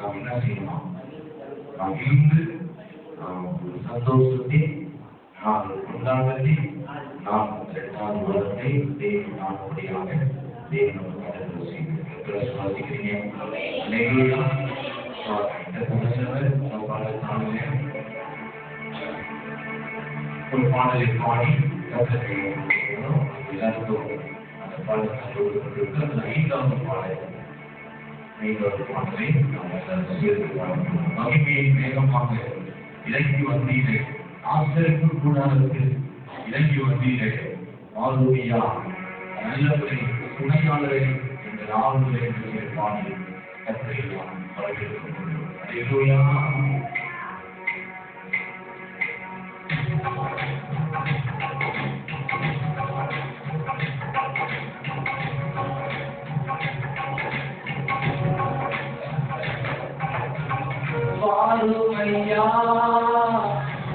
நாம் என்ன செய்யணும்? நாம் இருந்து சந்தோஷத்தை நாம் கொண்டாடுவதை நாம் இரண்டாவது உலகத்தை தேவன் நாடுபடியாக தேவன் நமக்கு அனுமதி செய்கிறார். சுவாசிக்கிறீங்க இந்த தமிழர் பாடத்தினாலே ஒரு பாடலை பாடி எல்லாருக்கும் அந்த பாடத்தினால் ஐந்தாவது பாடலை மகிமையை வேகமாக இறங்கி வந்தீரே, ஆசிரியப்பு கூடாரத்தில் இறங்கி வந்தீரே, ஆளுமையா நல்லவரை துணையாளரை என்ற ஆளுநரை பாடி கற்றையெல்லாம் ஆளுமையா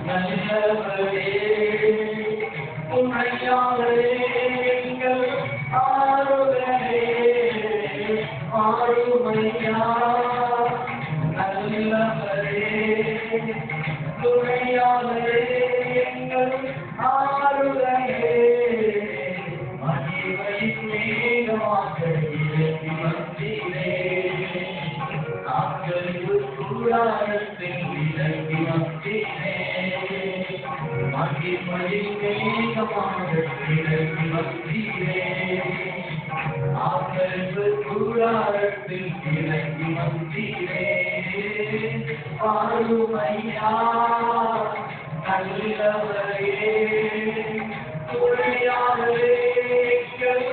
நல்லவரே துணையாளரே எங்கள் ஆளுநரே, ஆளுமையா நல்லவரே துணையாளரே எங்கள் ஆளுநரே, மகிமையின் மேகமாக இறங்கி வந்தீரே, கூடாரத்தில் இறங்கி வந்தீரே, மகிமையின் மேகமாக இறங்கி வந்தீரே, ஆசரிப்பு கூடாரத்தில் இறங்கி வந்தீரே, ஆளுமையா நல்லவரே துணையாளரே எங்கள்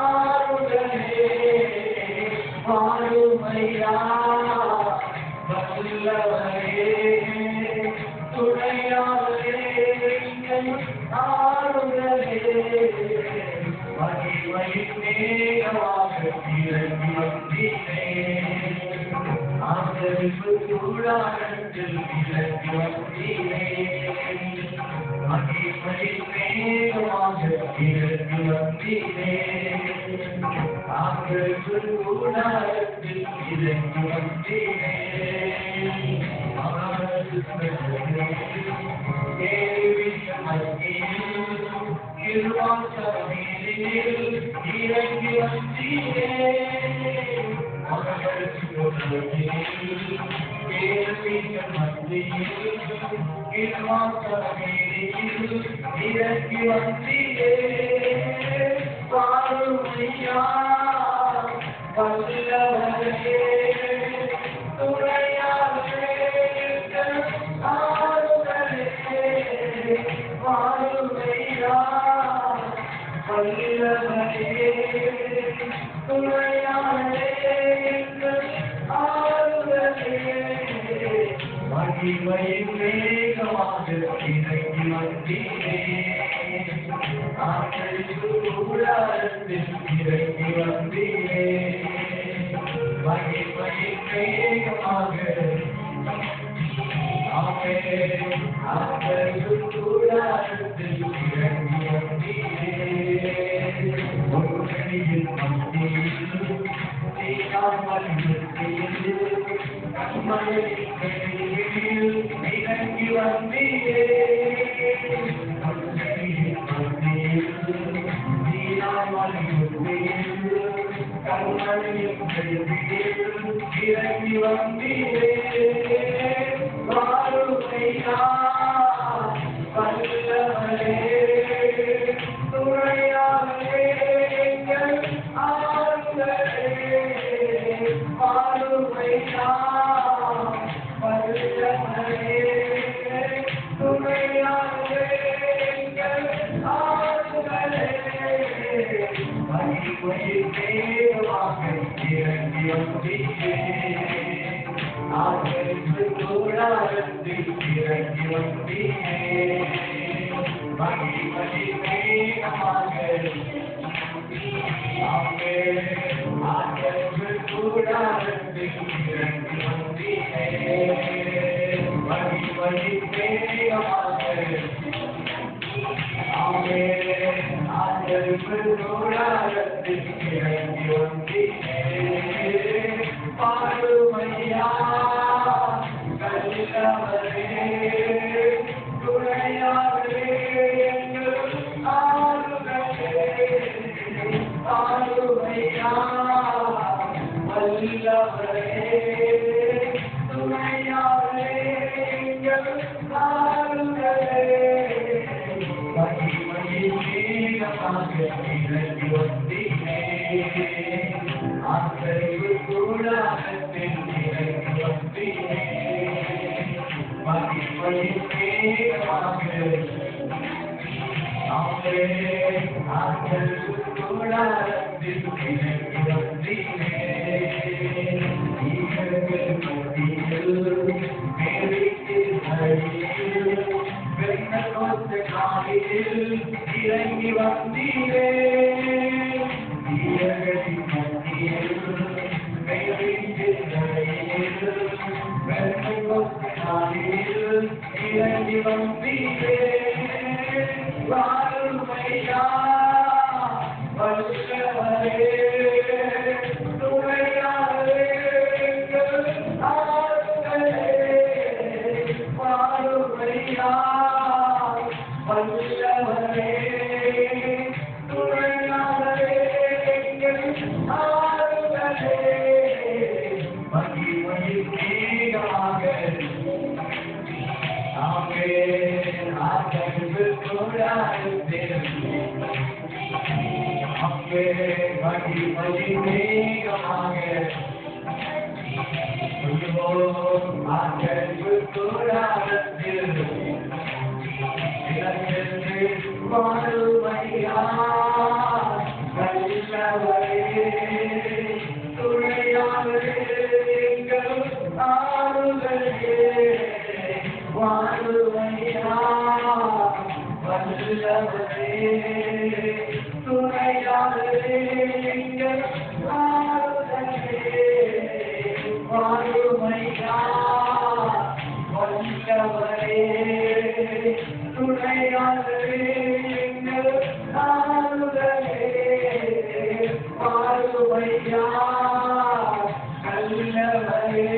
ஆளுநரே, ஆளுமையா நல்லவரே துணையாளரே எங்கள் ஆளுநரே, மகிமையின் மேகமாக இறங்கி வந்தீரே, ஆசரிப்பு கூடாரத்தில் இறங்கி வந்தீரே, மகிமையின் மேகமாக இறங்கி வந்தீரே, ஆசரிப்பு கூடாரத்தில் இறங்கி வந்தீரே, இறங்கி வந்தீரே, இறங்கி வந்தீரே, ஆளுமையா வல்லவரே துணையாளரே எங்கள் ஆளுநரே, ஆளுமையா வல்லவரே துணையாளரே எங்கள் ஆளுநரே, மகிமையின் மேகமாக இறங்கி வந்தீரே, ஆசரிப்பு கூடாரத்தில் இறங்கி வந்தீரே, மகிமையின் மேகமாக ஆசரிப்பு கூடாரத்தில் இறங்கி வந்தீரே, ஒருவனின் மத்தியில் தீராமல் நிற்கையில் கண்மலையின் கையில் இறங்கி வந்தீரே, ஒருவனின் மத்தியில் தீராமல் நிற்கையில் கண்மலையின் கையில் இறங்கி வந்தீரே, ஆளுமையா வல்லவரே துணையாளரே எங்கள் ஆளுநரே, ஆளுமையா வல்லவரே துணையாளரே எங்கள் ஆளுநரே, கூடாரத்தில் இறங்கி வந்தீரே மகிமை மேகமாக ஆண்டவர் கூடாரத்தில் இறங்கி வந்தீரே மகிமை மேகமாக ஆண்டவர் கூடாரத்தில் இறங்கி வந்தீரே பாடுமையா கல்லவரே துணையாரே எங்கள் ஆளுநரே பாடுமையா வல்லவரே துணையாரே எங்கள் ஆளுநரே மகிமையாக இறங்கி வந்தீரே ஆண்டவர் கூடாரத்தில் இறங்கி வந்தீரே மகிமையாக ஆண்டவர் கூடாரத்தில் இறங்கி வந்தீரே ஈகர்கள் மத்தியில் மேலிட்டு அடியில் வெண்ணகொத்த காலில் இறங்கி வந்தீரே ஈகர்களின் மத்தியில் மேலிட்டு அடியில் வெண்ணகொத்த காலில் இறங்கி வந்தீரே வாருமையா வல்லவரே துணையாரே எங்கள் ஆளுநரே வாருமையா வல்லவரே துணையாரே எங்கள் ஆளுநரே மகிமை மேகமாக ஆண்டவர் கூடாரத்தில் மகிமை மேகமாக ஆண்டவர் கூடாரத்தில் வாருமையா வல்லவரே துணையாரே எங்கள் ஆளுநரே வாருமையா வல்லவரே துணையாரே எங்கள் ஆளுநரே வாருமையா வல்லவரே துணையாரே எங்கள் ஆளுநரே வாருமையா வல்லவரே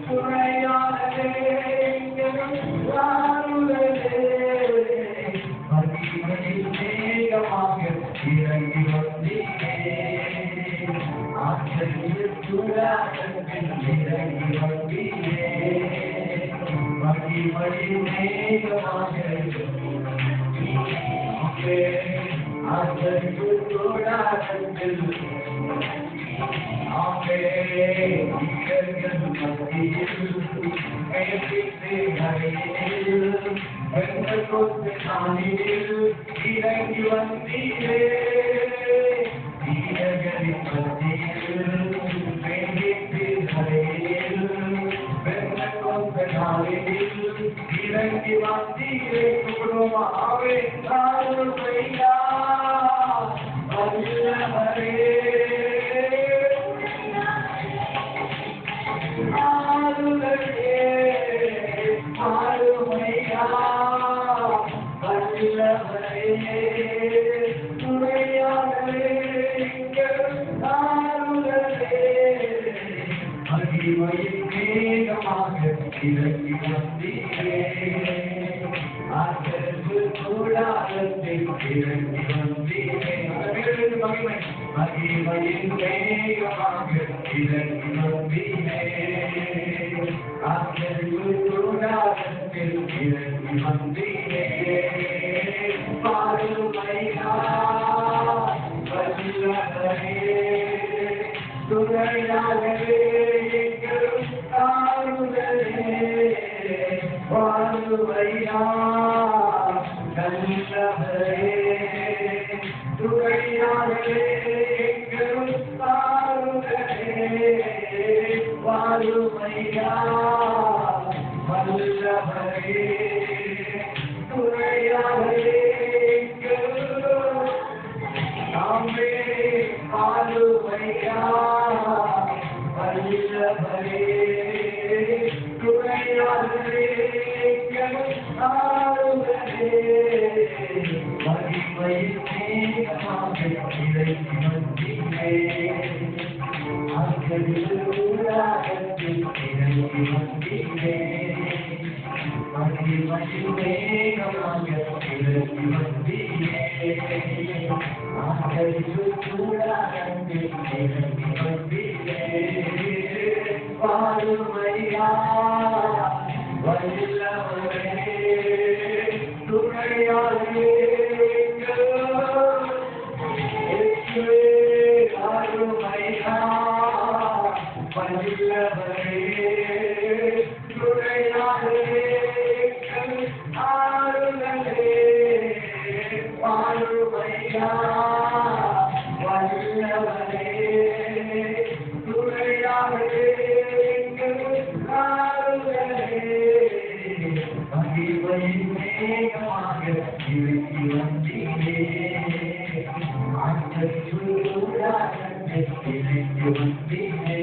துணையாரே எங்கள் ஆளுநரே மகிமை மேகமாக இறங்கி வந்தீரே ஆண்டவர் கூடாரத்தில் இறங்கி வந்தீரே மகிமை மேகமாக ஆண்டவர் கூடாரத்தில் ஈகர்கள் மத்தியில் மேலிட்டு அடியில் வெண்ணகொத்த காலில் இறங்கி வந்தீரே ஈகர்களின் மத்தியில் மேலிட்டு அடியில் வெண்ணகொத்த காலில் இறங்கி வந்தீரே குடும்பமாவே ஆளுமையா வல்லவரே ஆளுநரே ஆளுமையா வல்லவரே துணையாரே எங்கள் ஆளுநரே மகிமை மேகமாக இறங்கி வந்தீரே ஆண்டவர் கூடாரத்தில் இறங்கி வந்தீரே மகிமையின் மேகமாக இறங்கி வந்தீரே ஆண்டவர் கூடாரத்தில் இறங்கி வந்தீரே பாருமையா வல்லவரே துணையாரே எங்கள் ஆளுநரே வாருமையா நல்லவரே துணையாரே எங்கள் ஆளுநரே வாருமையா வல்லவரே துணையாளரே நாமே ஆளுமையா வல்லவரே துணையாளரே ஆளுமையே மகிமையின் மேகமாக இறங்கி வந்தீரே அகலியூராகத்தில் இறங்கி வந்தீரே மகிமையின் மேகமாக இறங்கி வந்தீரே அகலியூராகத்தில் இறங்கி வந்தீரே பாடுமையா வல்லவரே துணையாளரே ஆளுமையா வல்லவரே துணையாளரே ஆளுநரே ஆளுமையா வல்லவரே துணையாளரே மகிமையின் மேகமாக இறங்கி வந்தீரே ஆற்றூராகத்தில் இறங்கி வந்தீரே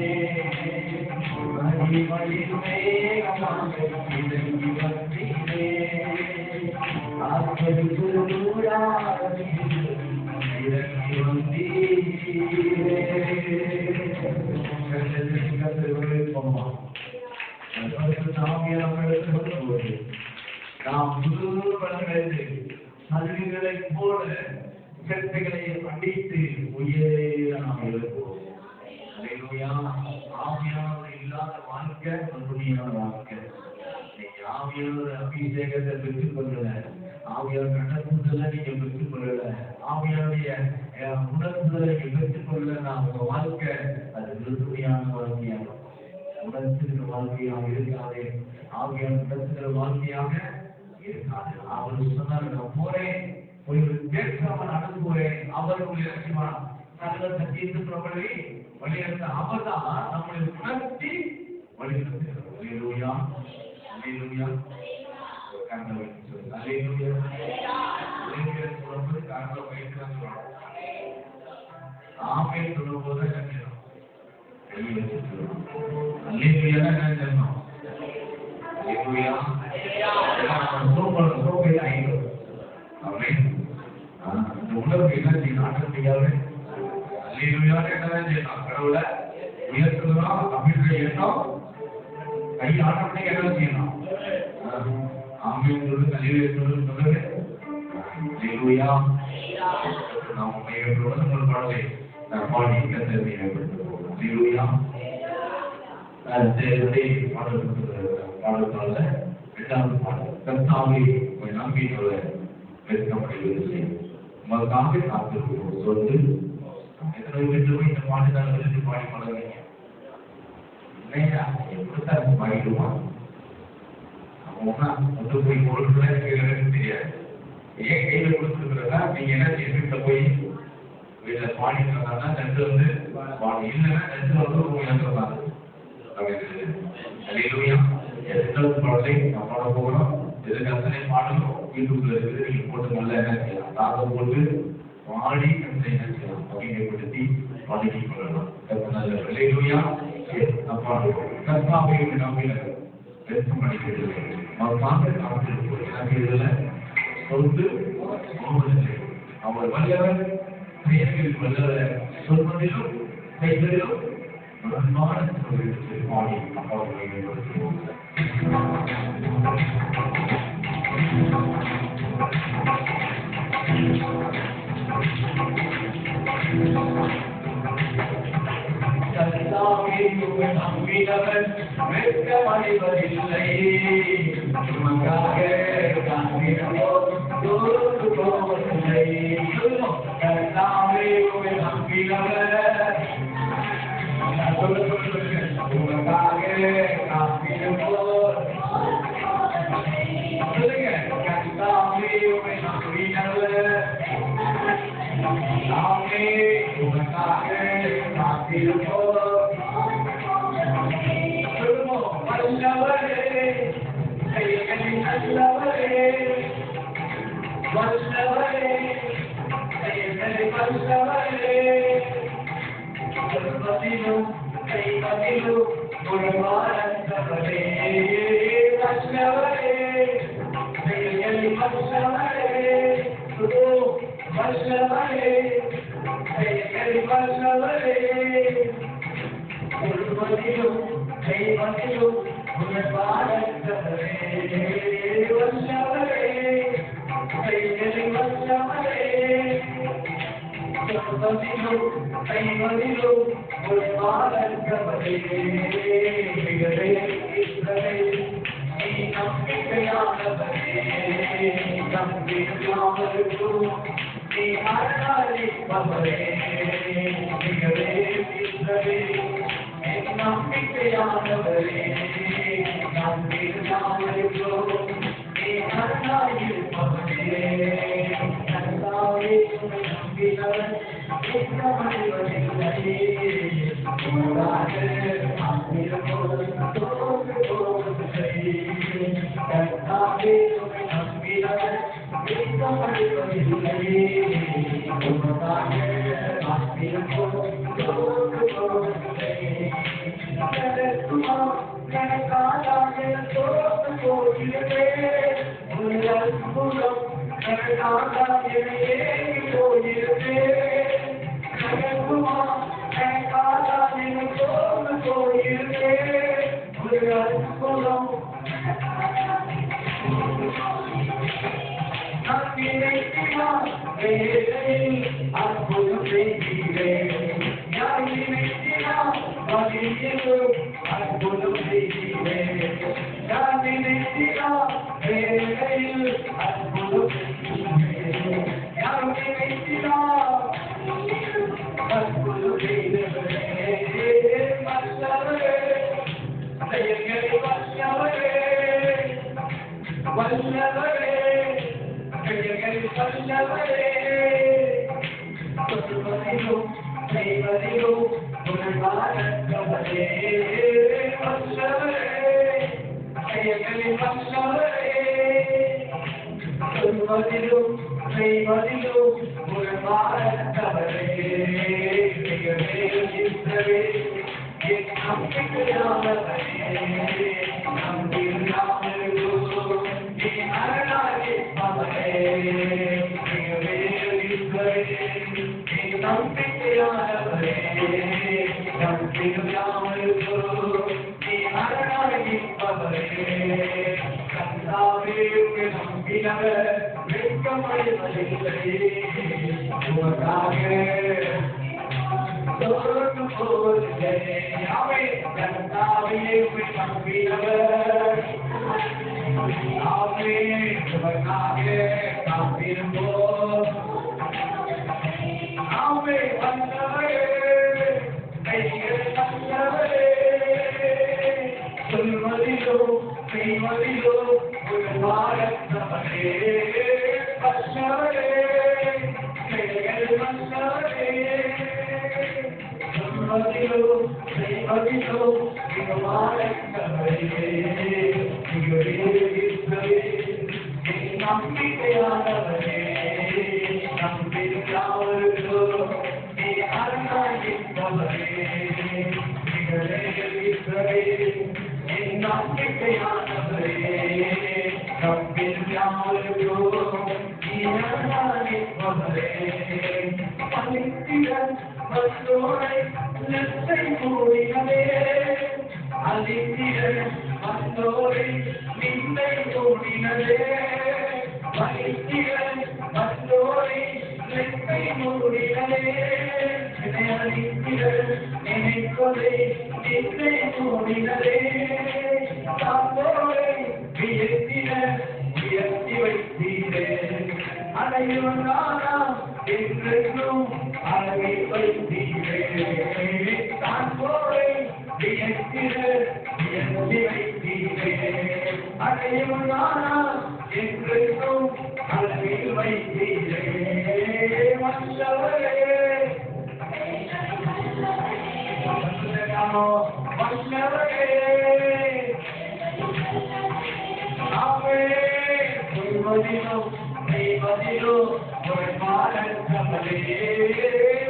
மகிமையின் மேகமாக இறங்கி வந்தீரே ஆற்றூராகத்தில் இறங்கி வந்தீரே நாம் புதுப்படங்களுக்கு சலுகைகளை போல சிறப்புகளை அடித்து உயர நாம் இருப்போம். ஆவியானவர் இல்லாத வாழ்க்கை மறுபடியான வாழ்க்கை. ஆவியானவர் அபிஷேகத்தை பெற்றுக் கொள்ளல, ஆவியார் நடத்துதலை நீங்க பெற்றுக் கொள்ளல, ஆவியாருடைய உணர்த்துதலை நீங்க பெற்றுக் கொள்ளல, உங்க வாழ்க்கை அது விருதுமையான வாழ்க்கையாகும். உணர்த்துகிற வாழ்க்கையாக இருக்காது, ஆவியார் நடத்துகிற வாழ்க்கையாக இருக்காது. அவர் சொன்னார், நான் போறேன் உங்களுக்கு கேட்காமல் அனுப்புவேன், அவர் உங்களை இறக்குவார். நல்ல சத்தியத்து பிரபலி வழிநடத்த அவர் தான் நம்மளை உணர்த்தி வழிநடத்துகிறார். அல்லேலூயா அல்லேலூயா கர்த்தரை சொல்லுங்க. அல்லேலூயா அல்லேலூயா சொல்லும்போது கர்த்தரை வைக்கிறாங்க. ஆமென் சொல்லும்போது என்ன செய்யணும்? கையை வச்சு சொல்லணும். அல்லேலூயா என்ன செய்யணும்? அல்லேலூயா சோப்பை ஆயிடும். ஆமென். இந்த உணர்வு என்ன செய்யணும்? ஆட்டம் செய்யாது. அல்லேலூயா என்ன செய்யணும்? கடவுளை உயர்த்தணும் அப்படின்ற எண்ணம் கை ஆட்டத்தை என்ன செய்யணும்? ஆமென் சொல்லு. அல்லேலூயா சொல்லு. சொல்லுங்க. அல்லேலூயா. நாம் உண்மையோடு உங்கள் பாடலை பாடி கர்த்தரை மேம்படுத்துவோம். அல்லேலூயா. பாடல்ல இரண்டாவது பாடல் கர்த்தாவே உம்மை நம்பினோர வெட்கப்படுவதில்லை, உமக்காக காத்திருக்கிறோம் சொல்லு. எத்தனை பேர் இந்த பாட்டுதான் எழுதி பாடி பழகுறீங்க? இல்லையா? எப்படித்தான் பாடிடுவான்? கொண்டு போய் பொருட்களை எனக்கு தெரியாது. ஏன் கையில கொடுத்துருக்கிறதா? நீங்க என்ன வீட்டுல போய் வீட்டுல பாடிக்கிறதா நெட்டு வந்து பாடி இல்லைன்னா நெட்டு வந்து இழந்துருந்தாங்க. எத்தனை பாடலை நான் பாட போகிறோம், எதுக்கு அத்தனை பாடலும் யூடியூப்ல இருக்குது. நீங்க போட்டு நல்லா என்ன செய்யலாம், தாக்கம் போட்டு பாடி என்ன செய்யலாம், அறிமுகப்படுத்தி பாடிக் கொள்ளலாம். நல்ல அல்லேலூயா. அப்பா கர்த்தாவை நம்பின வெட்கம் அளிக்கிறது அவர் பார்த்து காத்திருப்போம். எனக்கு இதுல சொத்து போவதில்லை. அவர் வல்லவர், செயல்களில் வல்லவர், சொல்வதிலும் செய்வதிலும் அன்பான பாடி அப்பாவை மேம்படுத்துவோம். கர்த்தாவே உம்மை நம்பினவர் வெட்கமடைவதில்லை, உமக்காக காத்திருப்போர் தோற்று போவதில்லை. கர்த்தாவே உம்மை நம்பினவர் உமக்காக காத்திருப்போர். சொல்லுங்க. கர்த்தாவே உம்மை நம்பினவர் நாமே உமக்காக காத்திருப்போர். சொல்லுவோம். வல்லவரே கைகளை நல்லவரே வல்லவரே கைகளை வல்லவரே சொல்வதிலும் கைவதிலும் குணவானந்தவரே வல்லவரே கைகளை வல்லவரே குரு வல்லவரே கைகளை வல்லவரே சொல்வதிலும் கைவதிலும் குணவானந்தவரே வல்லவரே கைகளை வல்லவரே சொல்வதிலும் கைவதிலும் குணவானந்தவரே மிகவே இஸ்ரவேல் நீ நம்பிக்கையானவரே நம்பிக்கையானவரும் நீ ஆராதிப்பவரே மிகவே இஸ்ரவேல் நீ நம்பிக்கையானவரே நம்பிக்கையானவரும் நீ ஆராதிப்பவரே கர்த்தாவே உம்மை நம்பினவர் வெட்கமடைவதில்லை உமக்காக கர்த்தாவே உம்மை நம்பினவர் வெட்கமடைவதில்லை உமக்காக அற்புதம் செய்கிறேன் அற்புதம் செய்கிறேன் அற்புதம் அற்புதம் செய்தவரே வல்லவரே செயல்களை வல்லவரே வல்லவரே செயல்களை வல்லவரே சொல்வதிலும் செய்வதிலும் குணவானந்தவரே வல்லவரே செயல்களை வல்லவரே சொல்வதிலும் செய்வதிலும் குணவானந்தவரே மிகவே இஸ்ரவேல் என் நம்பிக்கையானவரே நம்பிக்கையானவரும் நீ ஆராதிப்பவரே மிகவே இஸ்ரவேல் என் நம்பிக்கையானவரே நம்பிக்கையானவரும் நீ ஆராதிப்பவரே கர்த்தாவே உம்மை நம்பினவர் வெட்கமடைவதில்லை உமக்காக தோற்று போவதில்லை கர்த்தாவே உம்மை நம்பினவர் உமக்காக காத்திருப்போம் வல்லவரே கைகள் வல்லவரே சொல்வதிலோ செய்வதிலோ குணவானந்தவரே வல்லவரே கைகள் வல்லவரே சொல்வதிலோ செய்வதிலோ குணவானந்தவரே மிகவே இஸ்ரவேல் நீ நம்பிக்கையானவரே நம்பிக்கையானவரும் நீ ஆராதிப்பவரே மிகவே இஸ்ரவேல் நீ நம்பிக்கையானவரே நம்பிக்கையானவரும் நீ ஆராதிப்பவரே பலித்திரன் வந்தோரை லட்சை கூடினவே அலித்திரன் வந்தோரை நிந்தை கூடினவே பலித்திரன் வந்தோரை லட்சை கூடினவே நினைப்பதை நிந்தை கூடினவே தாத்தோரை உயர்த்தி வைத்தீரே அடையவனானா என்றென்றும் அழகை வைத்தீரே தாத்தோரை உயர்த்தி வைத்தீரே அடையவனானா என்றென்றும் அழகை வைத்தீரே வல்லவரே வல்லவரே செய்வதிலும் செய்வதிலும் ஒரு மாறவரே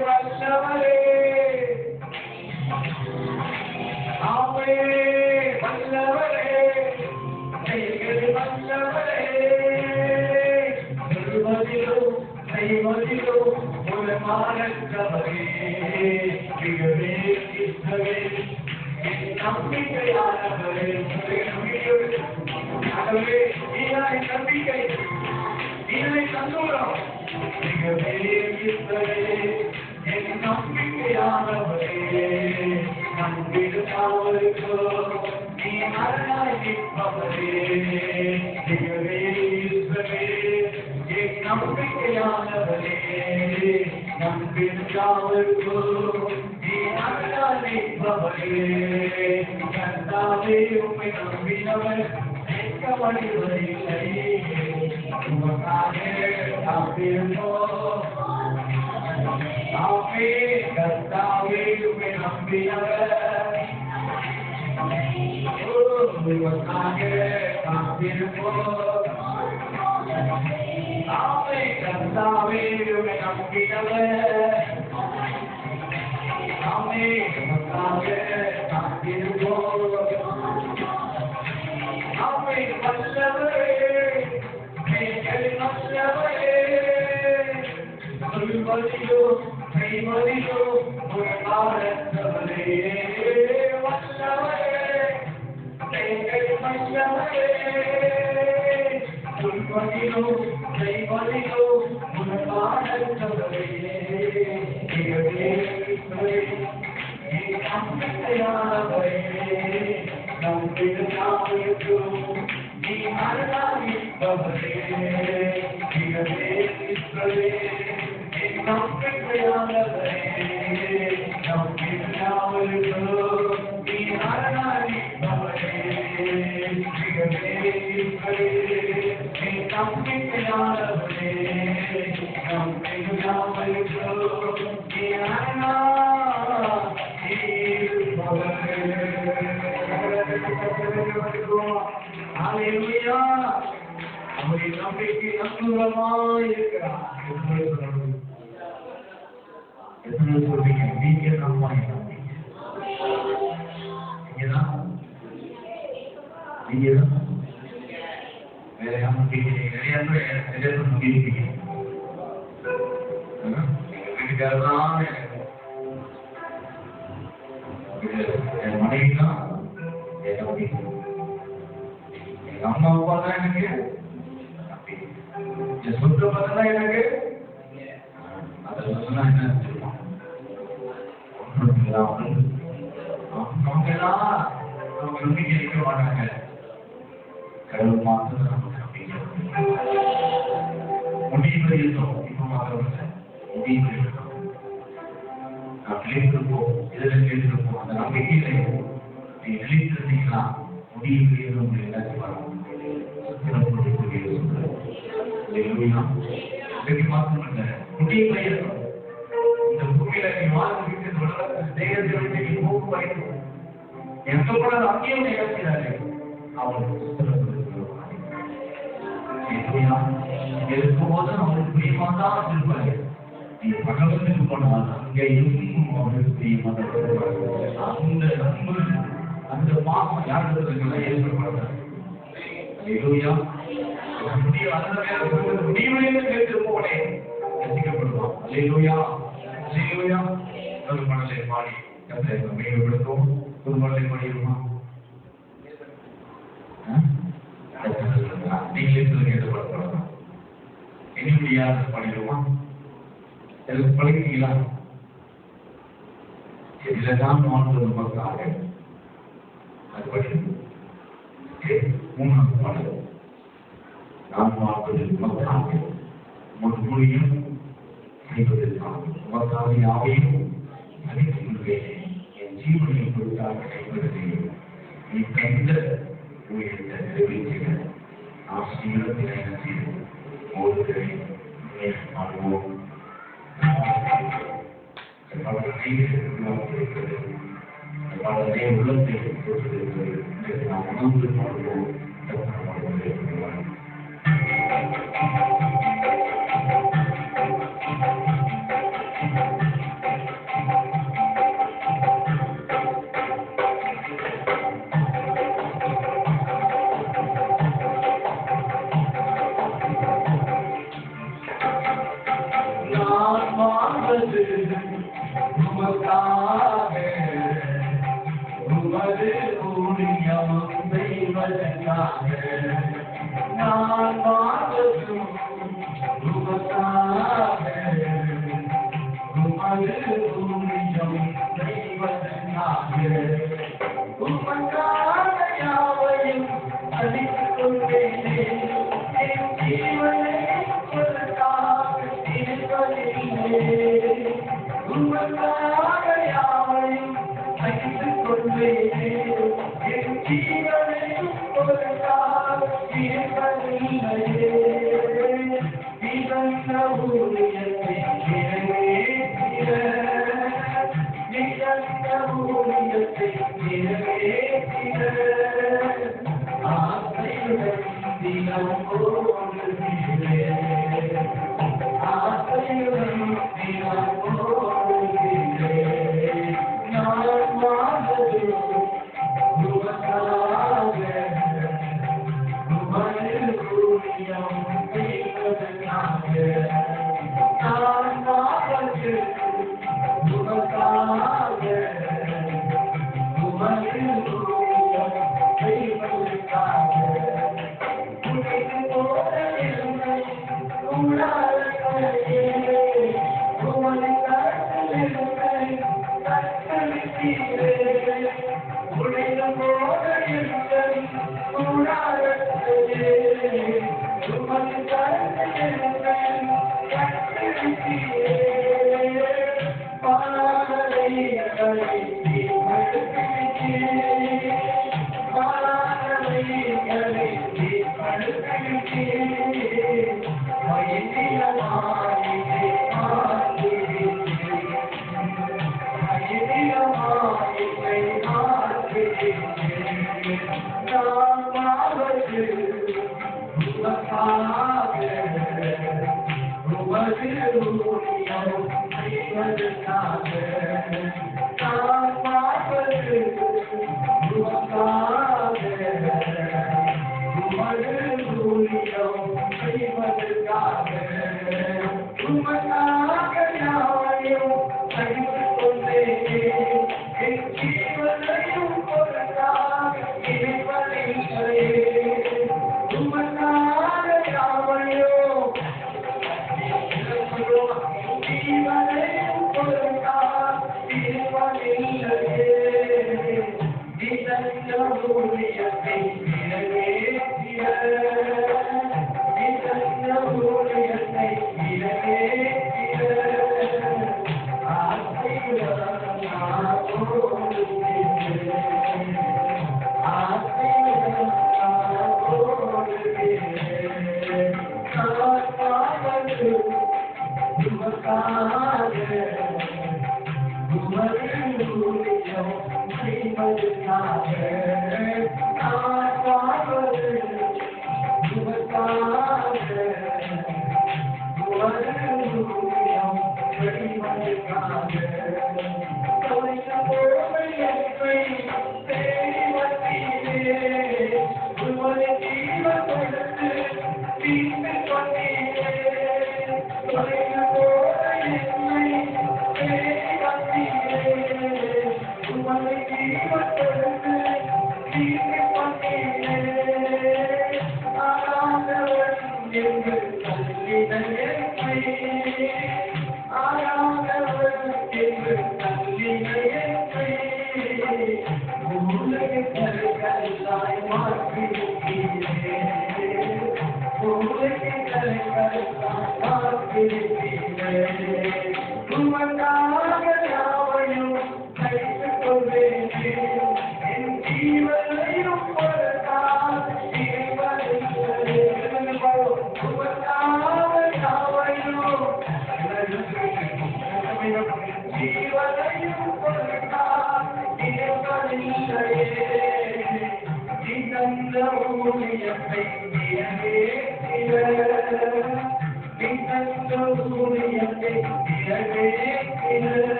வல்லவரே ஆமே வல்லவரே செய்வது வல்லவரே செய்வதிலும் செய்வதிலும் ஒரு மாறவரே மிகவே கிறிஸ்தவே நம்பிக்கையானவரே ஆகவே நீராய் நம்பிக்கை நீரை தந்துள்ளோம் மிகவே கிறிஸ்தவே என் நம்பிக்கையானவரே நம்பிடுமாவருக்கோ நீ அரணாய் நிற்பவரே மிகவே கிறிஸ்தவே என் நம்பிக்கையானவரே நம்பிடுமாவருக்கோ கர்த்தாவே உம்மை நம்பினவர் வெட்கப்படுவதில்லை உமக்காக காத்திருந்தோம் ஆமே கர்த்தாவே உம்மை நம்பினவர் உமக்காக காத்திருந்தோம் ஆமே கர்த்தாவே உம்மை நம்பினவர் ஆமே உமக்காக காத்திருந்தோம் ஆமே வல்லவரே நீங்கள் வல்லவரே சொல்வதிலோ செய்வதிலோ ஒரு காரணவரே வல்லவரே நீங்கள் வல்லவரே சொல்வதிலோ செய்வதிலோ ஒரு காரணவரே நம்பிக்கையானவரே நம்பிக்கையானவருக்கும் நீ அருளாயிருப்பவரே மிகவே கிறிஸ்தவே நம்பிக்கையானவரே நம்பிக்கையானவருக்கும் நீ அருளாயிருப்பவரே மிகவே கிறிஸ்தவே நம்பிக்கையானவரே நம்பிக்கையானவருக்கும் நீ ஹalleluya நம்முடைய நம்பிக்கை அற்புதமாய் இருக்கிறார் எத்தனை சொல்றீங்க நீங்க நம்பாய் நீங்க வேற நம்பிக்கை நிறைய பேர் நம்பியிருக்கீங்க வீட்டுக்காரதான் என் மனைவி தான் என் நம்பிக்கை எங்க அம்மா அப்பா தான் எனக்கு என் சொந்த பார்த்தா எனக்கு அதெல்லாம் சொன்னா என்ன அவங்க நம்பிக்கை இருக்க மாட்டாங்க கடவுள் மாத்திரம் நமக்கு நம்பிக்கை முடிவு இருக்கோம் இப்ப மாத்திரம் முடிவு இருக்கோம் நான் நிலைத்திருப்போம் இதில் நிலைத்திருப்போம் அந்த நம்பிக்கையில நீ நிலைத்திருந்தீங்கன்னா முடிவு உங்களுக்கு என்ன செய்வாங்க மாத்திரம் இல்லை முடிவு இருக்கணும் இந்த பூமியில நீ வாழ்ந்துட்டு தேகத்தை விட்டு நீ போக்கு வைக்கும் எந்த கூட அங்கேயும் நிகழ்ச்சினாரு இருக்கும்போது அவனுக்கு பிரியமா தான் இருப்பாரு நீ பகவத்துக்கு போனால் அங்கேயும் அவனுக்கு பிரியமா தான் அந்த அன்பு அந்த பாசம் யாருக்குள்ள ஏற்படுறாங்க முடிவுகளில் கேட்டிருப்போனே ரசிக்கப்படுவான் ஒரு மணலை பாடி மேம்படுத்தும் ஒரு மணலை பாடிடுமா நீங்களே சொல்லுங்க எதிர்பார்க்கலாம் என்னுடைய யார் பாடிடுமா எனக்கு பழகிட்டீங்களா இதுலதான் வாழ்ந்து நமக்காக அது படிக்கும் மூணாவது பாடல் நான் வாழ்வது நமக்காக ஒரு மொழியும் செய்வதற்காக நமக்காக யாவையும் அனைத்து கொள்வேன் என் ஜீவனை கொடுத்தாக கைவிடுவதே நீ தந்த உயர்ந்த நிறைவேற்றின ஆசிரியத்தில் என்ன செய்து ஓடுகளை வாழ்வோம் பலரை உள்ளத்தை நாம் உணர்ந்து வாழ்வோம் நான் வாழ்வதும் உமக்காக உமது ஊழியம் செய்வதற்காக உமக்காக யாவையும் அளித்துக் கொண்டேனே என் ஜீவனை உமக்காக இருப்பதில்லை உமக்காக யாவையும் அளித்துக் கொண்டேனே என் ஜீவனை உமக்காக இருப்பதில்லையே இதந்த ஊழியத்தை நிறைவேற்றிட இதந்த ஊழியத்தை நிறைவேற்றிட ஆசையுடன் தினம் ஓடுகிறேன் ஆசையுடன் தினம் ஓடுகிறேன் நான் வாழ்வது உமக்காக உமது ஊழியம் செய்வதற்காக நான் வாழ்வது உமக்காக உமது ஊழியம் செய்வதற்காக உனக்கு போல என்னை கூடாதே உமது கருத்தில் என்னை தத்தளித்தீரே உனக்கு போல என்னை கூடாதே உமது கருத்தில் என்னை தத்தளித்தீரே பாரலைகளை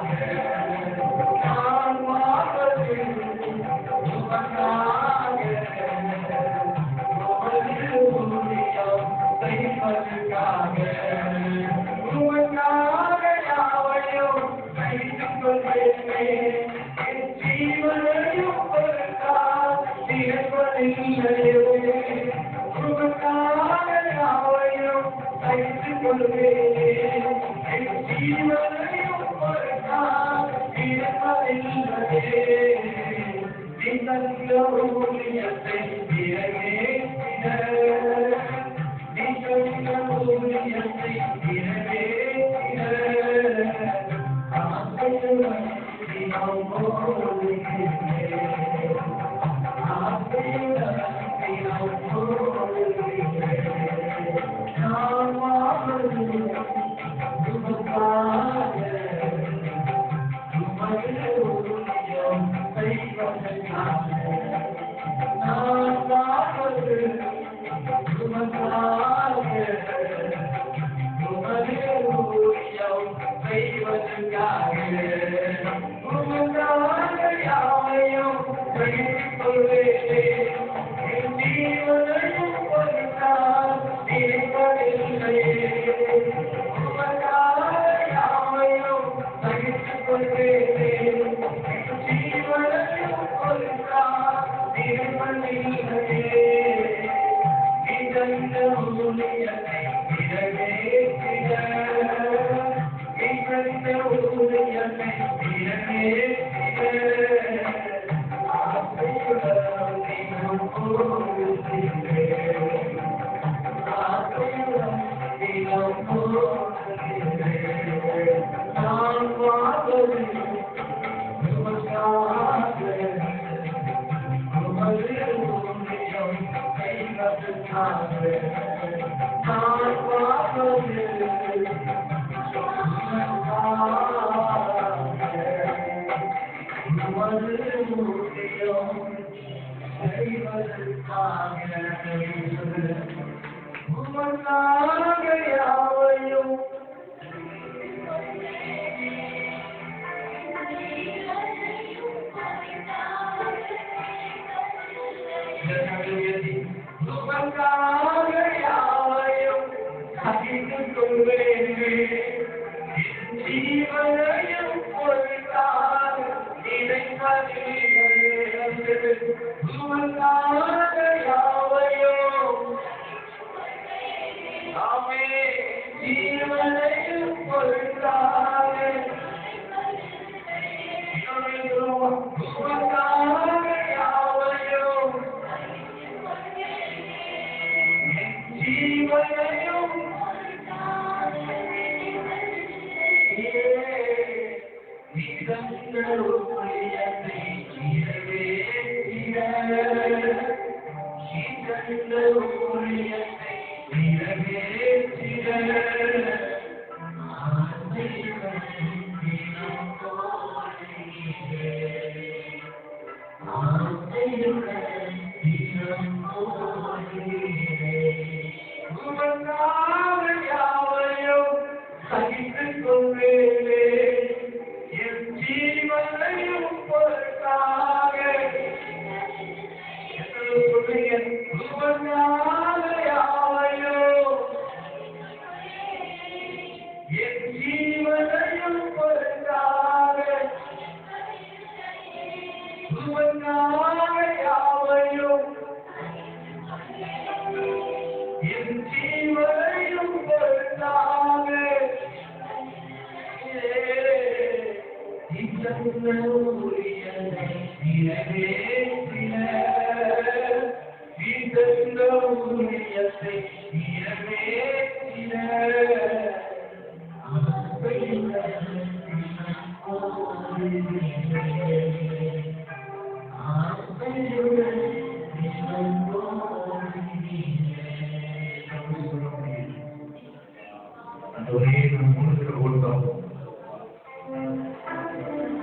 Thank you.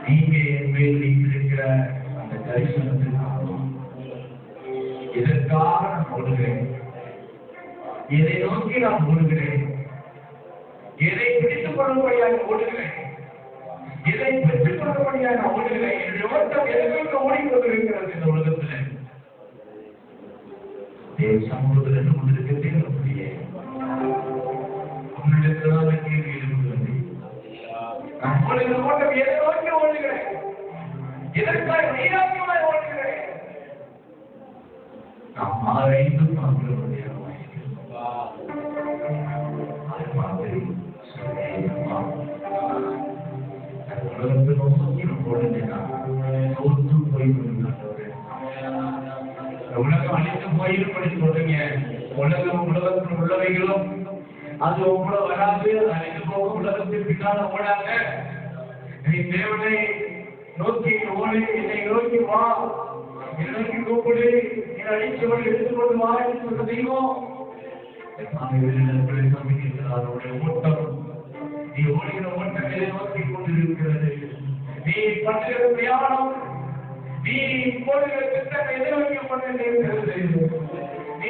நீங்க என் மேல் வைத்திருக்கிற அந்த தரிசனத்திற்காக இதற்காக நான் ஓடுகிறேன். எதை நோக்கி நான் ஓடுகிறேன்? எதை பிடித்துக் கொள்ளும்படியாக ஓடுகிறேன்? எதை பெற்றுக் கொள்ளும்படியாக நான் ஓடுகிறேன்? என்னுடைய ஓட்டம் எதற்கு ஓடிக்கொண்டிருக்கிறது இந்த உலகத்தில்? தேவ சமூகத்தில் இருந்து கொண்டிருக்க தேவைப்படியே உன்னிடத்தில்தான் கேள்வி எழுப்புகிறது. நம்முடைய ஓட்டம் எதை நோக்கி எதற்காக வைராக்கியமாய் ஓடுகிறேன்? நாம் ஆராய்ந்து பார்க்கிறவருடைய உலகத்தை நோக்கி போடுங்க. தோற்று போய் உலகம் அழித்து போயிருப்படி சொல்றீங்க. உலகத்தில் உள்ளவைகளும் அது உங்களை வராது, அழிந்து போகும் உலகத்திற்கு பின்னால ஓடாங்க. நீ தேவனை நோக்கி ஓடு, என்னை நோக்கி வா, என்னை நோக்கி கூப்பிடு, நீ அழிச்சவனை எடுத்துக்கொண்டு வா என்று சொல்ற தெய்வம் அவருடைய ஓட்டம், நீ ஓடுகிற ஓட்டம் எதை நோக்கி கொண்டிருக்கிறது? நீ பண்ணுகிற பிரயாணம், நீ போடுகிற திட்டம் எதை நோக்கி கொண்டிருக்கிறது? நீ